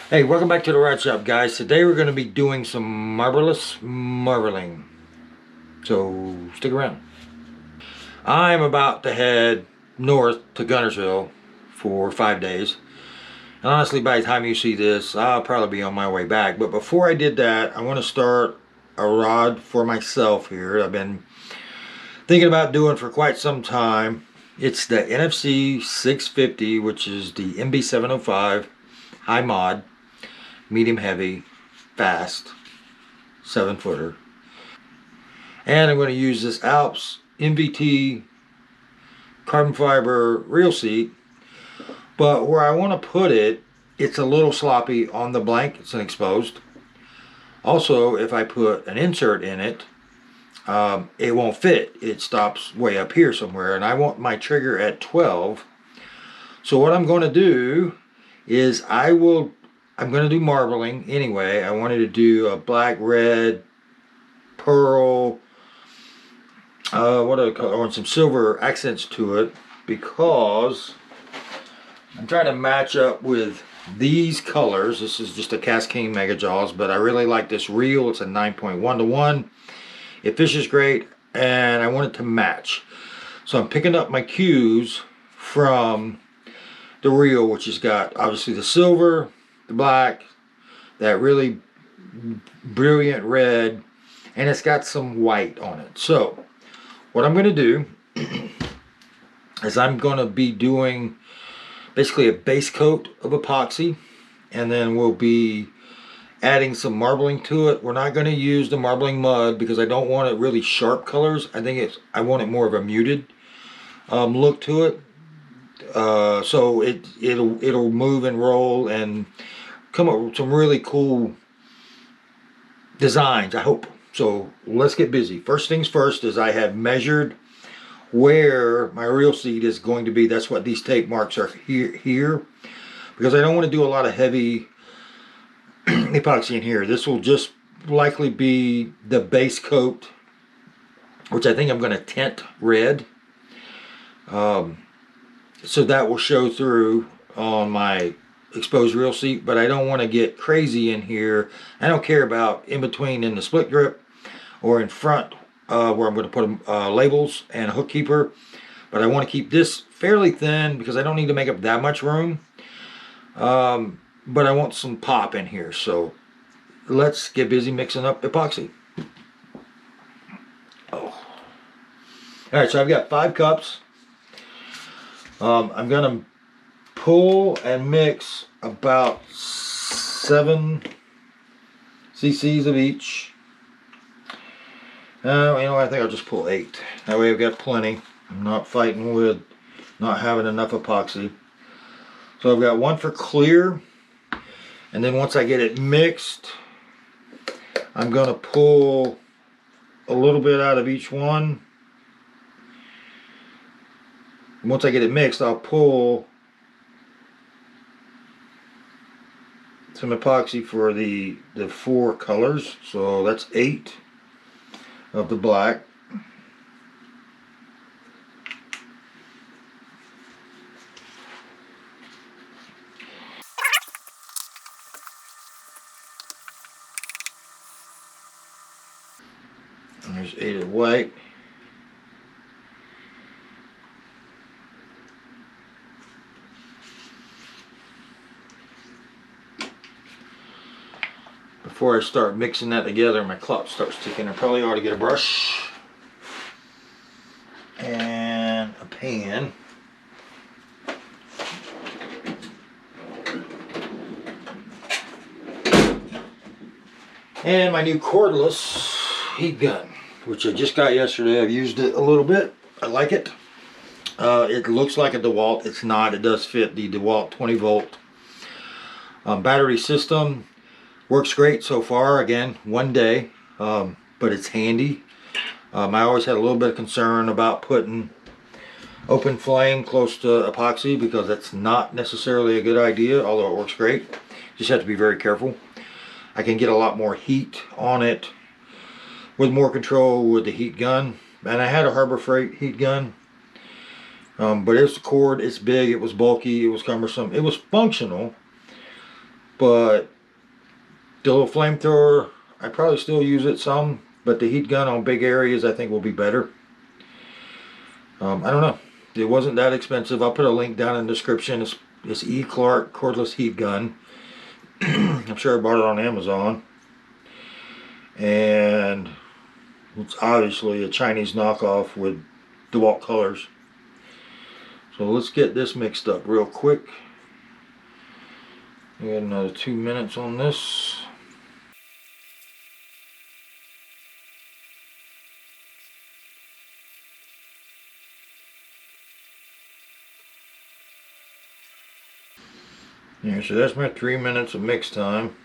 Hey, welcome back to the Rod Shop, guys. Today we're going to be doing some marvelous marbling. So stick around. I'm about to head north to Gunnersville for 5 days. And honestly, by the time you see this, I'll probably be on my way back. But before I did that, I want to start a rod for myself here. I've been thinking about doing for quite some time. It's the NFC 650, which is the MB 705 high mod, medium heavy, fast, 7-footer. And I'm going to use this Alps MVT carbon fiber reel seat. But where I want to put it, it's a little sloppy on the blank. It's an exposed. Also, if I put an insert in it, it won't fit. It stops way up here somewhere. And I want my trigger at 12. So what I'm going to do is I'm going to do marbling anyway. I wanted to do a black, red, pearl, what do I call it? I want some silver accents to it because I'm trying to match up with these colors. This is just a Cascade Mega Jaws, but I really like this reel. It's a 9.1 to 1. It fishes great, and I want it to match. So I'm picking up my cues from the reel, which has got obviously the silver, the black, that really brilliant red, and it's got some white on it. So what I'm going to do is I'm going to be doing basically a base coat of epoxy, and then we'll be adding some marbling to it. We're not going to use the marbling mud because I don't want it really sharp colors. I want it more of a muted look to it. So it'll move and roll and come up with some really cool designs, I hope. So let's get busy. First things first is I have measured where my reel seat is going to be. That's what these tape marks are here, because I don't want to do a lot of heavy epoxy in here. This will just likely be the base coat, which I think I'm going to tint red, so that will show through on my exposed reel seat. But I don't want to get crazy in here. I don't care about in between in the split grip or in front where I'm going to put labels and a hook keeper. But I want to keep this fairly thin because I don't need to make up that much room. But I want some pop in here. So let's get busy mixing up epoxy. Oh. Alright, so I've got 5 cups. I'm going to pull and mix about 7 cc's of each. I think I'll just pull 8. That way I've got plenty. I'm not fighting with not having enough epoxy. So I've got 1 for clear. And then once I get it mixed, I'm going to pull a little bit out of each one. And once I get it mixed, I'll pull some epoxy for the 4 colors. So that's 8 of the black. And there's 8 of white. Before I start mixing that together, my clock starts ticking. I probably ought to get a brush and a pan. And my new cordless heat gun, which I just got yesterday. I've used it a little bit. I like it. It looks like a DeWalt. It's not. It does fit the DeWalt 20 volt battery system. Works great so far. Again, 1 day, but it's handy. I always had a little bit of concern about putting open flame close to epoxy because that's not necessarily a good idea, although it works great. Just have to be very careful. I can get a lot more heat on it with more control with the heat gun. And I had a Harbor Freight heat gun, but it's the cord, it's big, it was bulky, it was cumbersome. It was functional, But the little flamethrower, I probably still use it some, but the heat gun on big areas I think will be better. I don't know. It wasn't that expensive. I'll put a link down in the description. It's E. Clark cordless heat gun. I'm sure I bought it on Amazon. And it's obviously a Chinese knockoff with DeWalt colors. So let's get this mixed up real quick. We got another 2 minutes on this. Yeah, so that's my 3 minutes of mix time.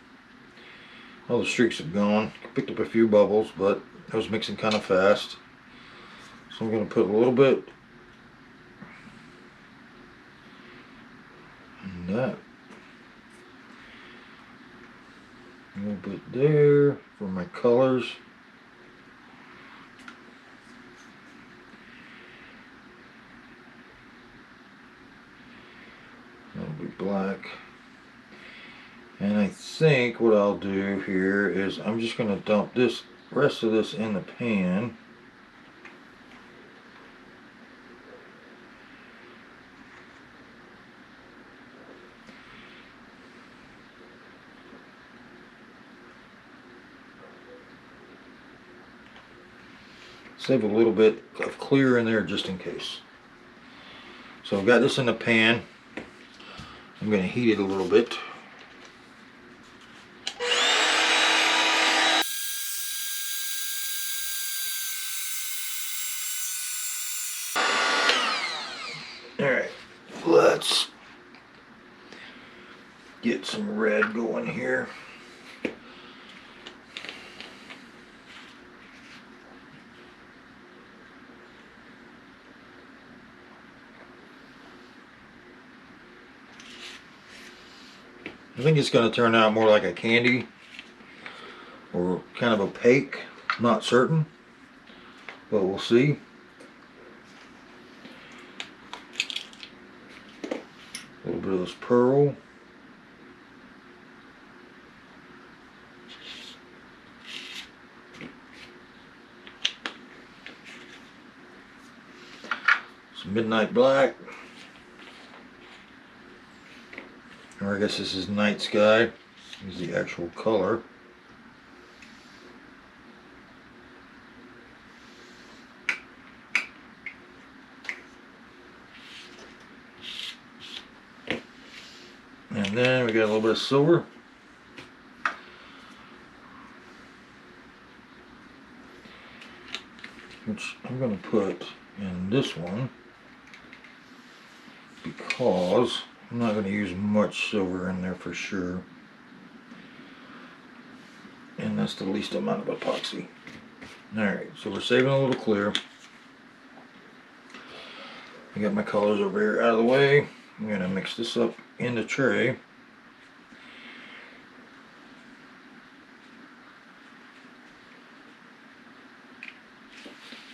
All the streaks have gone. Picked up a few bubbles, but I was mixing kind of fast. So I'm going to put a little bit in that. A little bit there for my colors. That'll be black. And I think what I'll do here is I'm just going to dump this rest of this in the pan. Save a little bit of clear in there just in case. So I've got this in the pan. I'm going to heat it a little bit. Alright, let's get some red going here. I think it's going to turn out more like a candy or kind of opaque. I'm not certain, but we'll see. A little bit of this pearl. Some midnight black. Or I guess this is night sky. Is the actual color. And then we got a little bit of silver. Which I'm going to put in this one because I'm not going to use much silver in there for sure. And that's the least amount of epoxy. Alright, so we're saving a little clear. I got my colors over here out of the way. I'm going to mix this up in the tray.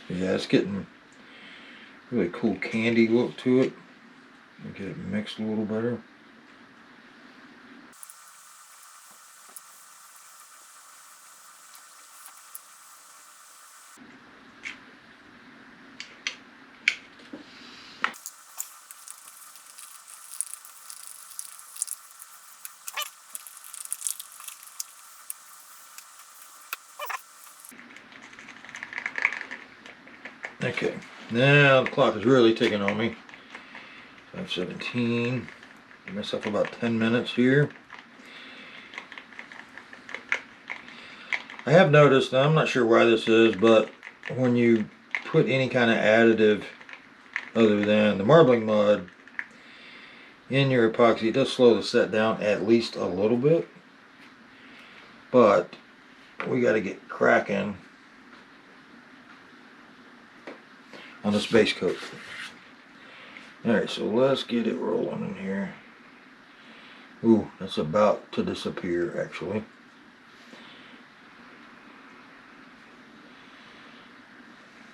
Yeah, it's getting really cool candy look to it. Get it mixed a little better. Okay, now the clock is really ticking on me. 5:17. Give myself about 10 minutes here. I have noticed, and I'm not sure why this is, but when you put any kind of additive other than the marbling mud in your epoxy, it does slow the set down at least a little bit. But we got to get cracking on this base coat. Alright, so let's get it rolling in here. Ooh, that's about to disappear actually.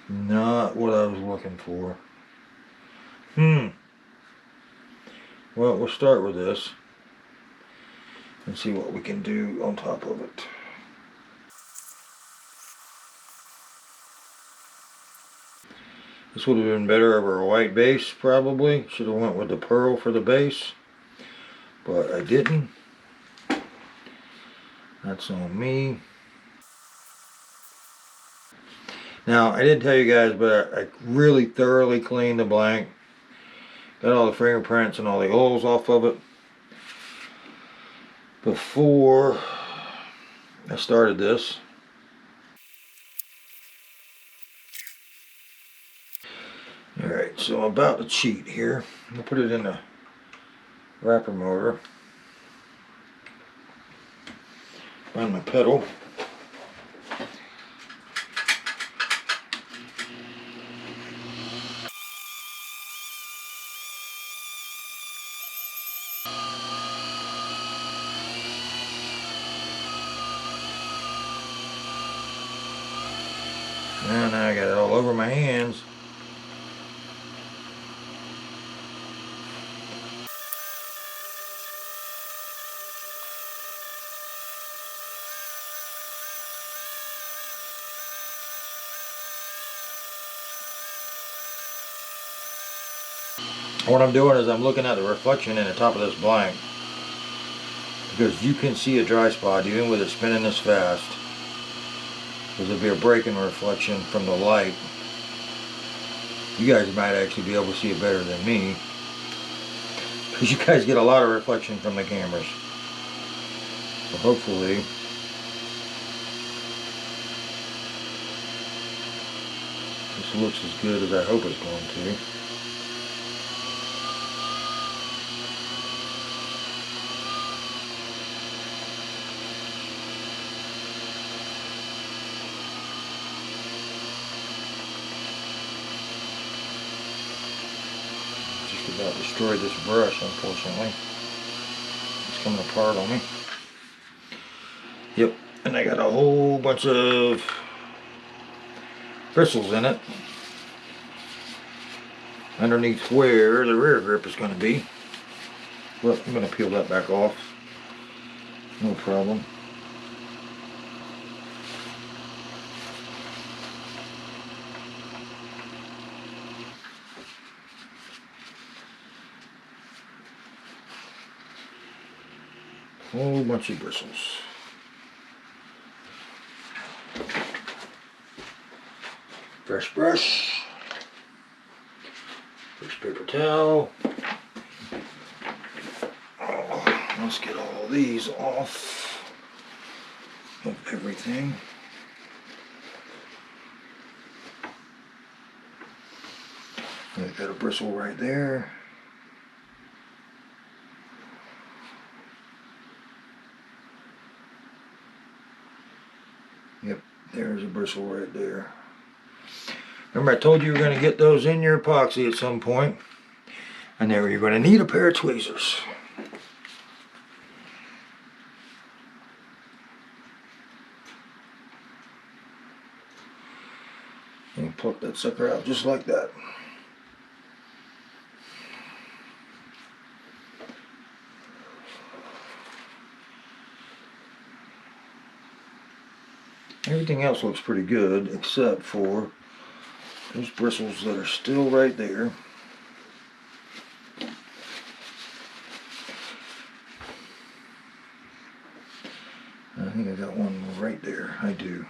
Not what I was looking for. Well, we'll start with this. and see what we can do on top of it. This would have been better over a white base, probably. Should have went with the pearl for the base, but I didn't. That's on me. Now, I didn't tell you guys, but I really thoroughly cleaned the blank. Got all the fingerprints and all the oils off of it before I started this. Alright, so I'm about to cheat here. I'm going to put it in the wrapper motor. Find my pedal. And now I got it all over my hands. What I'm doing is I'm looking at the reflection in the top of this blank, because you can see a dry spot even with it spinning this fast. There'll be a break in reflection from the light. You guys might actually be able to see it better than me, because you guys get a lot of reflection from the cameras. So hopefully this looks as good as I hope it's going to. About destroyed this brush, unfortunately. It's coming apart on me. Yep, and I got a whole bunch of bristles in it underneath where the rear grip is going to be. Well, I'm going to peel that back off. No problem. Whole bunch of bristles. Fresh brush. Fresh paper towel. Oh, let's get all these off of everything. I got a bristle right there. Yep, there's a bristle right there. Remember I told you you were going to get those in your epoxy at some point. And there you're going to need a pair of tweezers. And pluck that sucker out just like that. Everything else looks pretty good except for those bristles that are still right there. I think I got one right there. I do.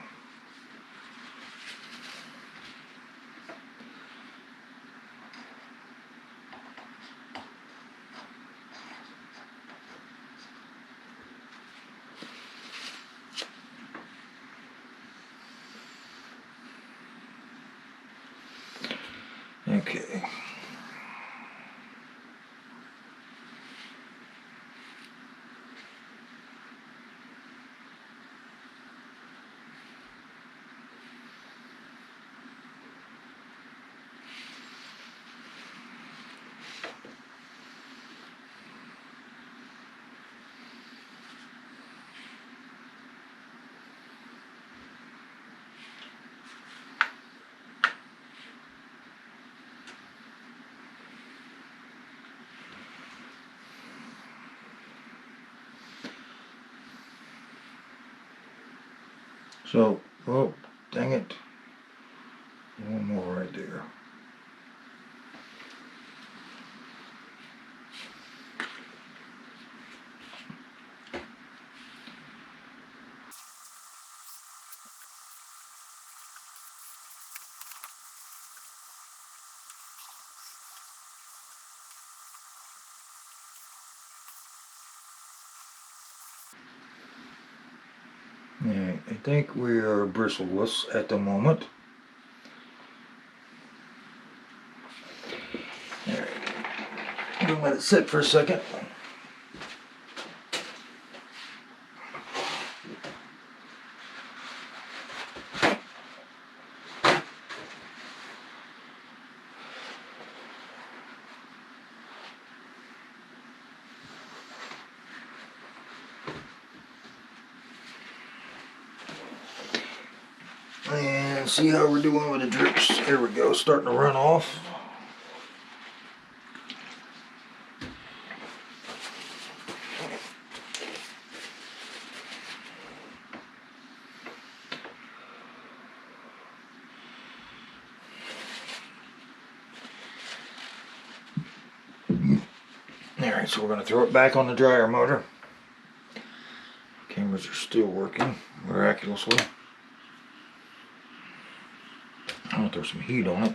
Okay. So, oh, dang it. One more right there. Yeah, I think we are bristleless at the moment. Alright, I'm gonna let it sit for a second. And see how we're doing with the drips. Here we go, starting to run off. Alright, so we're going to throw it back on the dryer motor. Cameras are still working, miraculously. I'm going to throw some heat on it.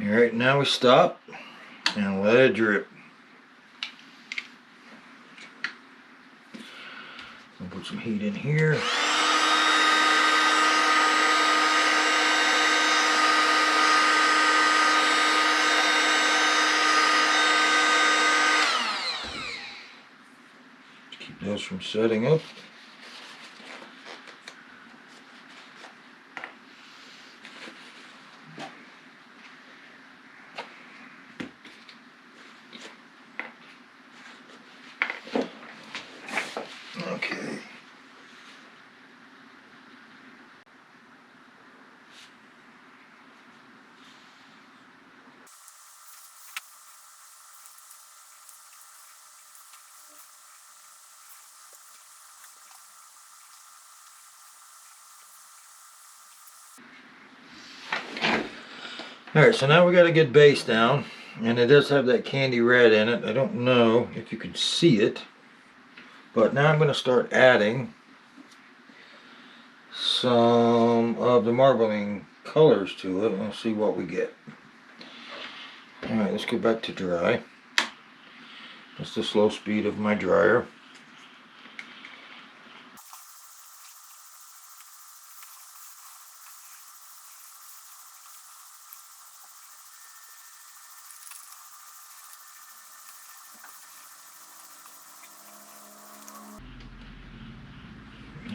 Alright, now we stop and let it drip. I'll put some heat in here. Keep those from setting up. Okay. Alright, so now we got a good base down, and it does have that candy red in it. I don't know if you can see it, but now I'm going to start adding some of the marbling colors to it, and we'll see what we get. Alright, let's go back to dry. That's the slow speed of my dryer.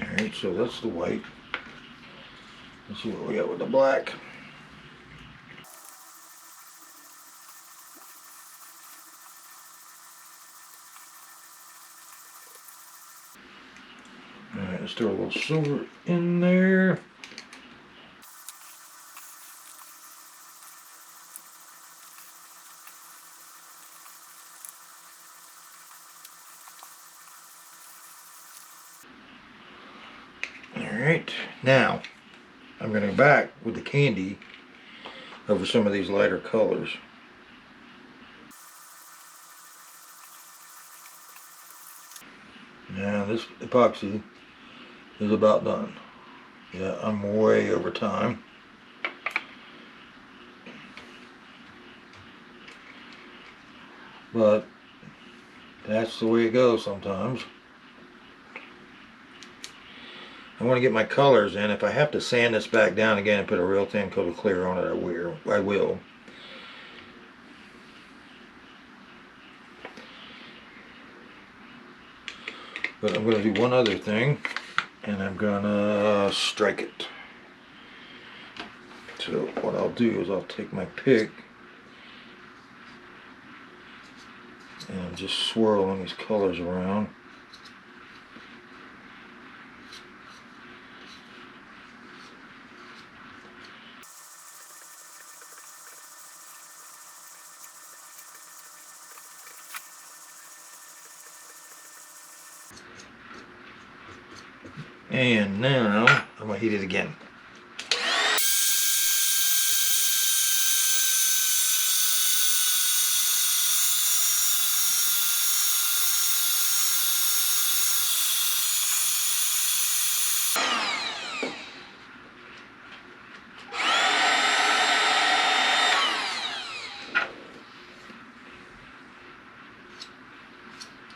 Alright, so that's the white. Let's see what we got with the black. Alright, let's throw a little silver in there. Alright, now I'm going to go back with the candy over some of these lighter colors. Now this epoxy is about done. Yeah, I'm way over time. But that's the way it goes sometimes. I want to get my colors in. If I have to sand this back down again and put a real thin coat of clear on it, I will. But I'm going to do one other thing, and I'm going to strike it. So what I'll do is I'll take my pick and I'm just swirling these colors around. And now I'm going to heat it again.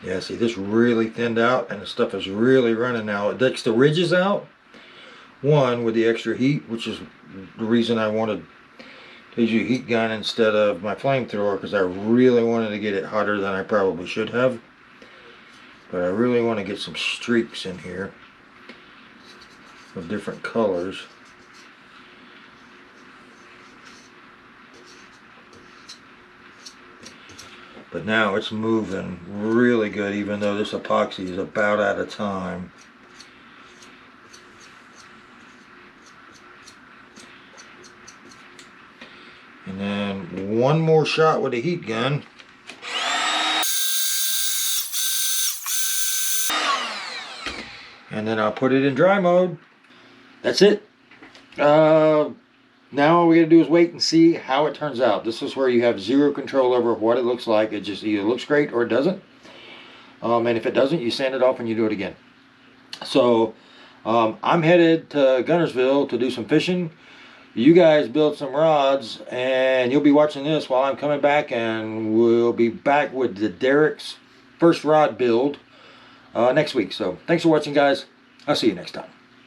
Yeah, see, this really thinned out and the stuff is really running now. It takes the ridges out. One, with the extra heat, which is the reason I wanted to use a heat gun instead of my flamethrower, because I really wanted to get it hotter than I probably should have. But I really want to get some streaks in here of different colors. But now it's moving really good, even though this epoxy is about out of time. And then one more shot with the heat gun. And then I'll put it in dry mode. That's it. Now all we gotta do is wait and see how it turns out. This is where you have zero control over what it looks like. It just either looks great or it doesn't. And if it doesn't, you sand it off and you do it again. So I'm headed to Guntersville to do some fishing. You guys build some rods and you'll be watching this while I'm coming back, and we'll be back with the Derek's first rod build next week. So thanks for watching, guys. I'll see you next time.